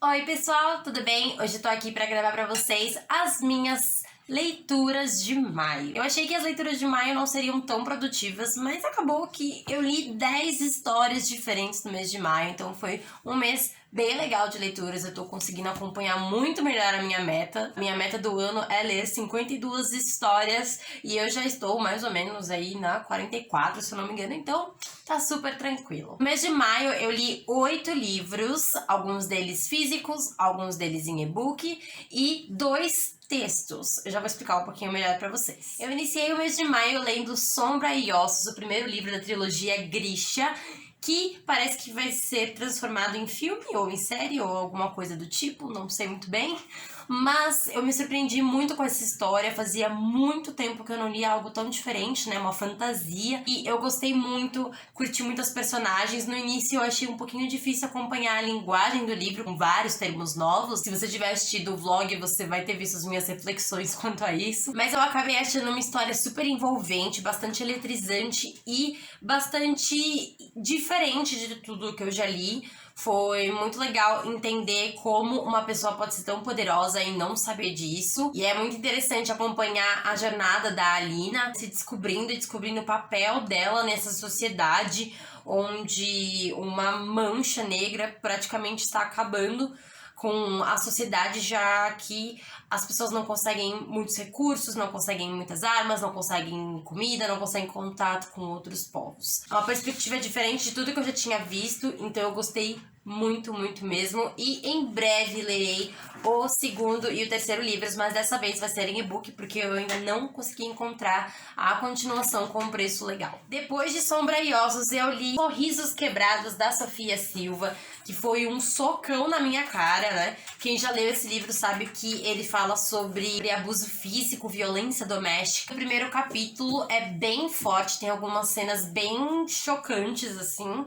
Oi pessoal, tudo bem? Hoje eu tô aqui pra gravar pra vocês as minhas leituras de maio. Eu achei que as leituras de maio não seriam tão produtivas, mas acabou que eu li 10 histórias diferentes no mês de maio, então foi um mês bem legal de leituras. Eu tô conseguindo acompanhar muito melhor a minha meta. Minha meta do ano é ler 52 histórias e eu já estou mais ou menos aí na 44, se eu não me engano, então tá super tranquilo. No mês de maio eu li 8 livros, alguns deles físicos, alguns deles em e-book e 2 textos. Eu já vou explicar um pouquinho melhor pra vocês. Eu iniciei o mês de maio lendo Sombra e Ossos, o primeiro livro da trilogia Grisha, que parece que vai ser transformado em filme ou em série ou alguma coisa do tipo, não sei muito bem. Mas eu me surpreendi muito com essa história, fazia muito tempo que eu não lia algo tão diferente, né, uma fantasia, e eu gostei muito, curti muito as personagens. No início eu achei um pouquinho difícil acompanhar a linguagem do livro, com vários termos novos. Se você tiver assistido o vlog, você vai ter visto as minhas reflexões quanto a isso, mas eu acabei achando uma história super envolvente, bastante eletrizante e bastante diferente de tudo que eu já li. Foi muito legal entender como uma pessoa pode ser tão poderosa e não saber disso. E é muito interessante acompanhar a jornada da Alina se descobrindo e descobrindo o papel dela nessa sociedade onde uma mancha negra praticamente está acabando com a sociedade, já que as pessoas não conseguem muitos recursos, não conseguem muitas armas, não conseguem comida, não conseguem contato com outros povos. É uma perspectiva diferente de tudo que eu já tinha visto, então eu gostei muito, muito mesmo. E em breve lerei o segundo e o terceiro livros, mas dessa vez vai ser em e-book, porque eu ainda não consegui encontrar a continuação com um preço legal. Depois de Sombra e Ossos, eu li Sorrisos Quebrados, da Sofia Silva, que foi um socão na minha cara, né? Quem já leu esse livro sabe que ele fala sobre abuso físico, violência doméstica. O primeiro capítulo é bem forte, tem algumas cenas bem chocantes, assim.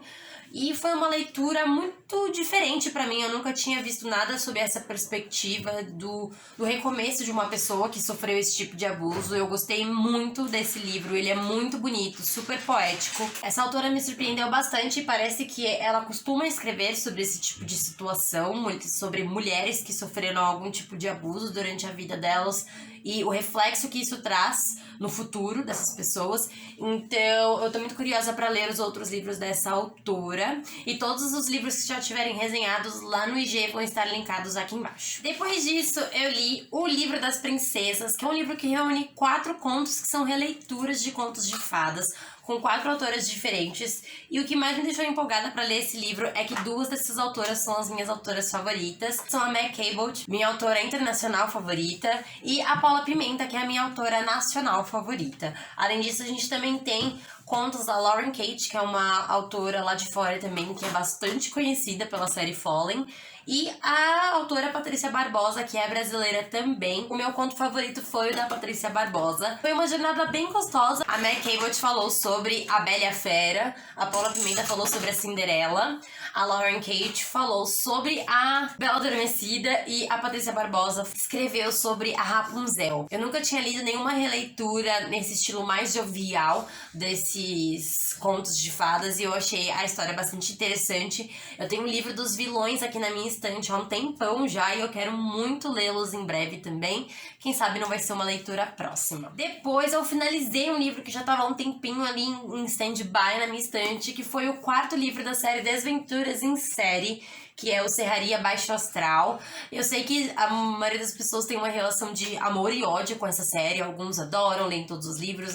E foi uma leitura muito diferente pra mim. Eu nunca tinha visto nada sobre essa perspectiva do recomeço de uma pessoa que sofreu esse tipo de abuso. Eu gostei muito desse livro, ele é muito bonito, super poético. Essa autora me surpreendeu bastante e parece que ela costuma escrever sobre esse tipo de situação, sobre mulheres que sofreram algum tipo de abuso durante a vida delas e o reflexo que isso traz no futuro dessas pessoas. Então eu tô muito curiosa pra ler os outros livros dessa autora, e todos os livros que já tiverem resenhados lá no IG vão estar linkados aqui embaixo. Depois disso eu li O Livro das Princesas, que é um livro que reúne 4 contos que são releituras de contos de fadas, com 4 autoras diferentes, e o que mais me deixou empolgada pra ler esse livro é que 2 dessas autoras são as minhas autoras favoritas. São a Meg Cabot, minha autora internacional favorita, e a Paula Pimenta, que é a minha autora nacional favorita. Além disso, a gente também tem contos da Lauren Kate, que é uma autora lá de fora também, que é bastante conhecida pela série Fallen, e a autora Patrícia Barbosa, que é brasileira também. O meu conto favorito foi o da Patrícia Barbosa. Foi uma jornada bem gostosa. A Meg Cabot falou sobre A Bela e a Fera, a Paula Pimenta falou sobre a Cinderela, a Lauren Kate falou sobre a Bela Adormecida e a Patrícia Barbosa escreveu sobre a Rapunzel. Eu nunca tinha lido nenhuma releitura nesse estilo mais jovial desses contos de fadas e eu achei a história bastante interessante. Eu tenho um livro dos vilões aqui na minha estante há um tempão já e eu quero muito lê-los em breve também. Quem sabe não vai ser uma leitura próxima. Depois eu finalizei um livro que já estava há um tempinho ali em stand-by na minha estante, que foi o 4º livro da série Desventuras em Série, que é o Serraria Baixo Astral. Eu sei que a maioria das pessoas tem uma relação de amor e ódio com essa série. Alguns adoram, leem todos os livros,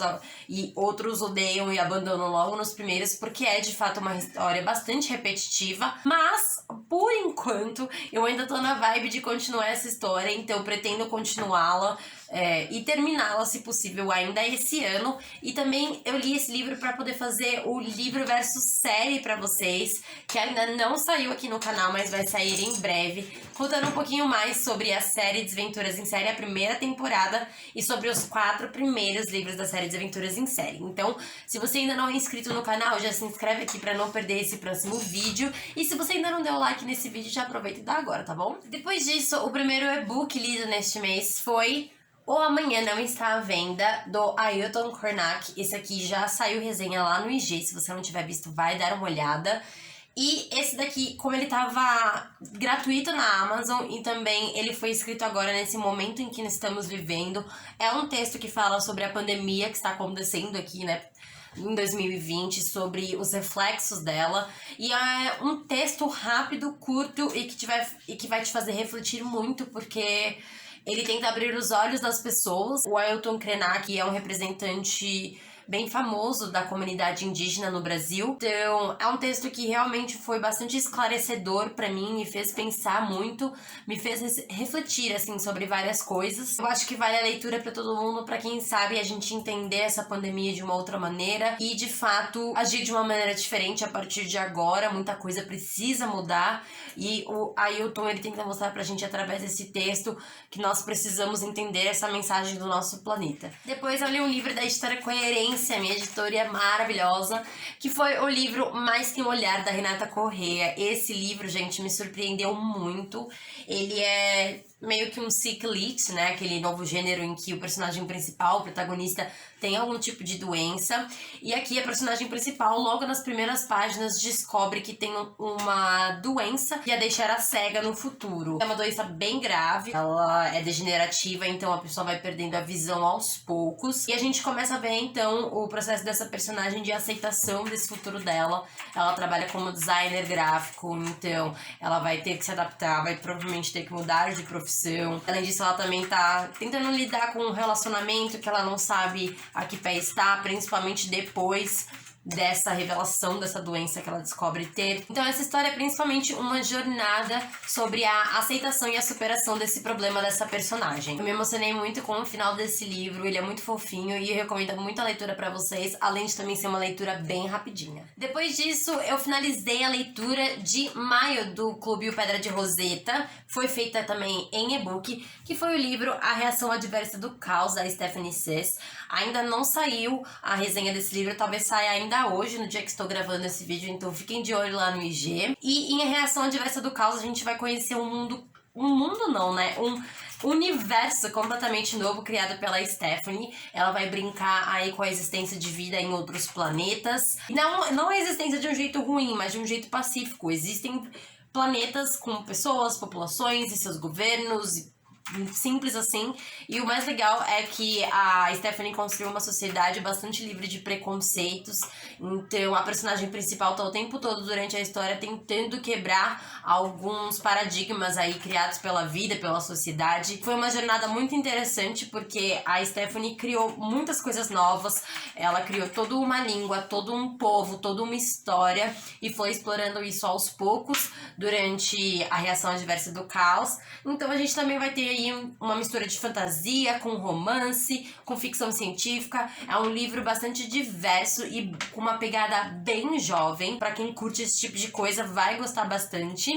e outros odeiam e abandonam logo nos primeiros, porque é de fato uma história bastante repetitiva. Mas, por enquanto, eu ainda tô na vibe de continuar essa história, então eu pretendo continuá-la e terminá-la, se possível, ainda esse ano. E também eu li esse livro para poder fazer o livro versus série para vocês, que ainda não saiu aqui no canal, mas vai sair em breve, contando um pouquinho mais sobre a série Desventuras em Série, a primeira temporada, e sobre os 4 primeiros livros da série Desventuras em Série. Então, se você ainda não é inscrito no canal, já se inscreve aqui para não perder esse próximo vídeo. E se você ainda não deu like nesse vídeo, já aproveita e dá agora, tá bom? Depois disso, o primeiro e-book lido neste mês foi O Amanhã Não Está à Venda, do Ailton Kornak. Esse aqui já saiu resenha lá no IG, se você não tiver visto, vai dar uma olhada. E esse daqui, como ele tava gratuito na Amazon e também ele foi escrito agora nesse momento em que estamos vivendo, é um texto que fala sobre a pandemia que está acontecendo aqui, né, em 2020, sobre os reflexos dela. E é um texto rápido, curto e que vai te fazer refletir muito, porque ele tenta abrir os olhos das pessoas. O Ailton Krenak é um representante bem famoso da comunidade indígena no Brasil. Então, é um texto que realmente foi bastante esclarecedor pra mim, me fez pensar muito, me fez refletir, assim, sobre várias coisas. Eu acho que vale a leitura pra todo mundo, pra quem sabe a gente entender essa pandemia de uma outra maneira e, de fato, agir de uma maneira diferente a partir de agora. Muita coisa precisa mudar e o Ailton, ele tenta mostrar pra gente, através desse texto, que nós precisamos entender essa mensagem do nosso planeta. Depois eu li um livro da editora Coerência, minha editora maravilhosa, que foi o livro Mais Que Um Olhar, da Renata Corrêa. Esse livro, gente, me surpreendeu muito. Ele é meio que um sick lit, né? Aquele novo gênero em que o personagem principal, o protagonista, tem algum tipo de doença. E aqui a personagem principal, logo nas primeiras páginas, descobre que tem uma doença que a deixará cega no futuro. É uma doença bem grave, ela é degenerativa, então a pessoa vai perdendo a visão aos poucos. E a gente começa a ver, então, o processo dessa personagem de aceitação desse futuro dela. Ela trabalha como designer gráfico, então ela vai ter que se adaptar, vai provavelmente ter que mudar de profissão. Além disso, ela também tá tentando lidar com um relacionamento que ela não sabe a que pé está, principalmente depois dessa revelação dessa doença que ela descobre ter. Então essa história é principalmente uma jornada sobre a aceitação e a superação desse problema dessa personagem. Eu me emocionei muito com o final desse livro, ele é muito fofinho e eu recomendo muito a leitura pra vocês, além de também ser uma leitura bem rapidinha. Depois disso, eu finalizei a leitura de maio do Clube O Pedra de Roseta, foi feita também em e-book, que foi o livro A Reação Adversa do Caos, da Stephanie Sess. Ainda não saiu a resenha desse livro, talvez saia ainda hoje, no dia que estou gravando esse vídeo, então fiquem de olho lá no IG. E em A Reação Adversa do Caos, a gente vai conhecer um universo completamente novo criado pela Stephanie. Ela vai brincar aí com a existência de vida em outros planetas. Não a existência de um jeito ruim, mas de um jeito pacífico. Existem planetas com pessoas, populações e seus governos, simples assim. E o mais legal é que a Stephanie construiu uma sociedade bastante livre de preconceitos. Então a personagem principal tá o tempo todo durante a história tentando quebrar alguns paradigmas aí criados pela vida, pela sociedade. Foi uma jornada muito interessante porque a Stephanie criou muitas coisas novas. Ela criou toda uma língua, todo um povo, toda uma história e foi explorando isso aos poucos durante a Reação Adversa do Caos. Então a gente também vai ter aí uma mistura de fantasia com romance, com ficção científica. É um livro bastante diverso e com uma pegada bem jovem. Pra quem curte esse tipo de coisa, vai gostar bastante.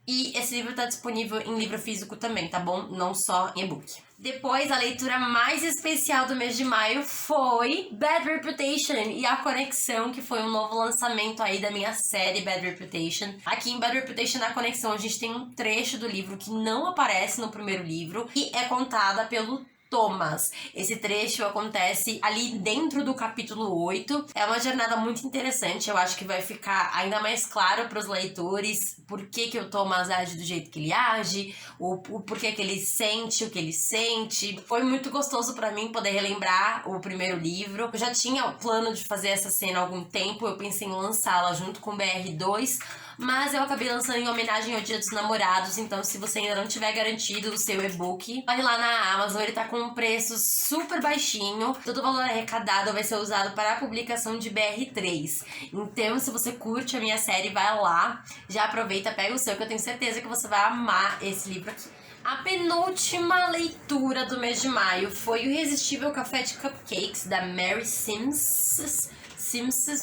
E esse livro tá disponível em livro físico também, tá bom? Não só em e-book. Depois, a leitura mais especial do mês de maio foi Bad Reputation e A Conexão, que foi um novo lançamento aí da minha série Bad Reputation. Aqui em Bad Reputation, na Conexão, a gente tem um trecho do livro que não aparece no primeiro livro e é contada pelo Thomas. Esse trecho acontece ali dentro do capítulo 8. É uma jornada muito interessante. Eu acho que vai ficar ainda mais claro para os leitores por que o Thomas age do jeito que ele age, o porquê que ele sente o que ele sente. Foi muito gostoso para mim poder relembrar o primeiro livro. Eu já tinha o plano de fazer essa cena há algum tempo. Eu pensei em lançá-la junto com o BR2, mas eu acabei lançando em homenagem ao Dia dos Namorados. Então, se você ainda não tiver garantido o seu e-book, vai lá na Amazon, ele tá com um preço super baixinho. Todo o valor arrecadado vai ser usado para a publicação de BR3. Então, se você curte a minha série, vai lá, já aproveita, pega o seu, que eu tenho certeza que você vai amar esse livro aqui. A penúltima leitura do mês de maio foi O Irresistível Café de Cupcakes, da Mary Sims,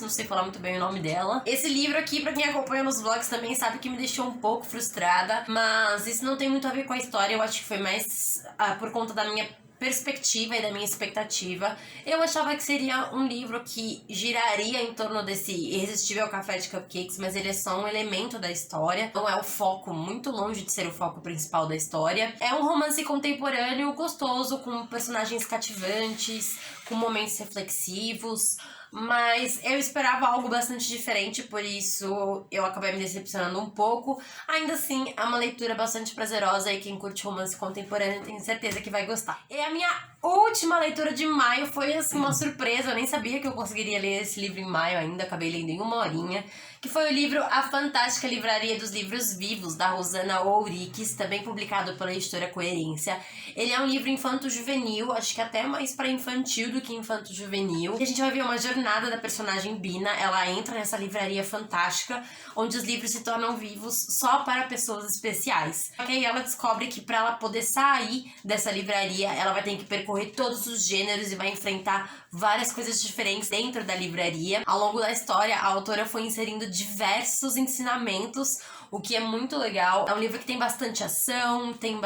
não sei falar muito bem o nome dela. Esse livro aqui, pra quem acompanha nos vlogs também sabe que me deixou um pouco frustrada, mas isso não tem muito a ver com a história. Eu acho que foi mais por conta da minha perspectiva e da minha expectativa. Eu achava que seria um livro que giraria em torno desse Irresistível Café de Cupcakes, mas ele é só um elemento da história, não é o foco, muito longe de ser o foco principal da história. É um romance contemporâneo gostoso, com personagens cativantes, com momentos reflexivos. mas eu esperava algo bastante diferente, por isso eu acabei me decepcionando um pouco. Ainda assim, é uma leitura bastante prazerosa e quem curte romance contemporâneo tem certeza que vai gostar. E a minha última leitura de maio foi assim uma surpresa, eu nem sabia que eu conseguiria ler esse livro em maio ainda, acabei lendo em 1 horinha, que foi o livro A Fantástica Livraria dos Livros Vivos, da Rosana Ouriques, também publicado pela editora Coerência. Ele é um livro infanto-juvenil, acho que até mais para infantil do que infanto-juvenil. E a gente vai ver uma jornada da personagem Bina, ela entra nessa livraria fantástica, onde os livros se tornam vivos só para pessoas especiais. Só que aí ela descobre que para ela poder sair dessa livraria, ela vai ter que percorrer todos os gêneros e vai enfrentar várias coisas diferentes dentro da livraria. Ao longo da história, a autora foi inserindo diversos ensinamentos, o que é muito legal. É um livro que tem bastante ação, tem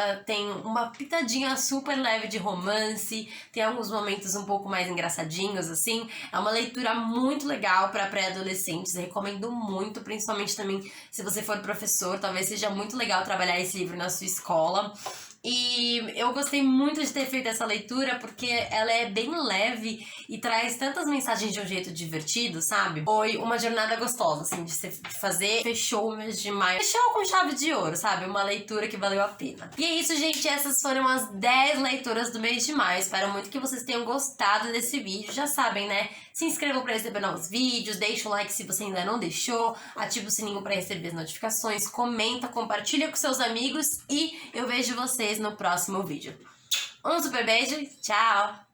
uma pitadinha super leve de romance, tem alguns momentos um pouco mais engraçadinhos, assim. É uma leitura muito legal para pré-adolescentes, recomendo muito, principalmente também se você for professor, talvez seja muito legal trabalhar esse livro na sua escola. E eu gostei muito de ter feito essa leitura porque ela é bem leve e traz tantas mensagens de um jeito divertido, sabe? Foi uma jornada gostosa, assim, de fazer. Fechou o mês de maio. Fechou com chave de ouro, sabe? Uma leitura que valeu a pena. E é isso, gente. Essas foram as 10 leituras do mês de maio. Espero muito que vocês tenham gostado desse vídeo. Já sabem, né? Se inscrevam para receber novos vídeos, deixa o like se você ainda não deixou, ativa o sininho para receber as notificações, comenta, compartilha com seus amigos e eu vejo vocês no próximo vídeo. Um super beijo, tchau!